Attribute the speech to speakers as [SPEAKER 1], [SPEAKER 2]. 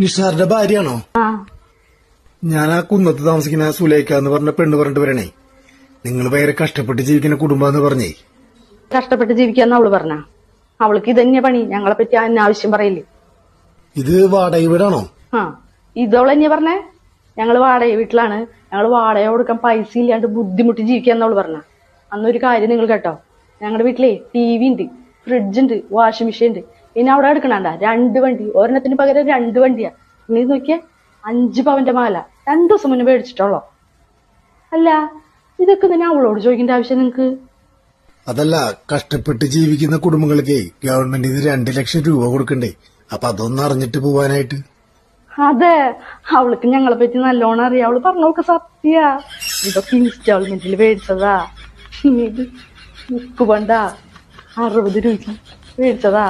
[SPEAKER 1] നിഷാറിന്റെ ഭാര്യയാണോ?
[SPEAKER 2] ആ
[SPEAKER 1] ഞാൻ ആ കുന്നത്ത് താമസിക്കുന്ന സുലേഖ എന്ന് പറഞ്ഞ പെണ്ണ് പറഞ്ഞിട്ട് വരണേ, നിങ്ങൾ ഭയങ്കര കഷ്ടപ്പെട്ട് ജീവിക്കുന്ന കുടുംബാന്ന് പറഞ്ഞേ.
[SPEAKER 2] കഷ്ടപ്പെട്ട് ജീവിക്കാന്ന് അവള് പറഞ്ഞ. അവൾക്ക് ഇതന്നെ പണി, ഞങ്ങളെ പറ്റി അനാവശ്യം പറയില്ലേ.
[SPEAKER 1] ഇത് വാടക വീടാണോ?
[SPEAKER 2] ആ ഇതവളെന്നെ പറഞ്ഞേ. ഞങ്ങള് വാടക വീട്ടിലാണ്, ഞങ്ങള് വാടക കൊടുക്കാൻ പൈസ ഇല്ലാണ്ട് ബുദ്ധിമുട്ടി ജീവിക്കാന്നവള് പറഞ്ഞ. അന്നൊരു കാര്യം നിങ്ങൾ കേട്ടോ, ഞങ്ങളുടെ വീട്ടിലെ TV ഉണ്ട്, ഫ്രിഡ്ജ് ഉണ്ട്, വാഷിംഗ് മെഷീൻ ഉണ്ട്. പിന്നെ അവിടെ എടുക്കണണ്ട 2 വണ്ടി, ഒരെണ്ണത്തിന് പകരം 2 വണ്ടിയാ. നീ നോക്കിയേ, 5 പവന്റെ മാല 2 ദിവസം മുന്നേ മേടിച്ചിട്ടുള്ളോ. അല്ല, ഇതൊക്കെ തന്നെ അവളോട് ചോദിക്കേണ്ട ആവശ്യം നിങ്ങക്ക്?
[SPEAKER 1] അതല്ല, കഷ്ടപ്പെട്ട് ജീവിക്കുന്ന കുടുംബങ്ങൾക്ക് ഗവൺമെന്റ് ഇത് 2 ലക്ഷം രൂപ കൊടുക്കണ്ടേ? അപ്പൊ അതൊന്നും അറിഞ്ഞിട്ട് പോവാനായിട്ട്.
[SPEAKER 2] അതെ, അവൾക്ക് ഞങ്ങളെ പറ്റി നല്ലോണം അറിയാം. അവള് പറഞ്ഞവൾക്ക് സത്യ. ഇതൊക്കെ ഇൻസ്റ്റാൾമെന്റിൽ മേടിച്ചതാ. ഇത് ബുക്ക് പണ്ട 60 രൂപ മേടിച്ചതാ.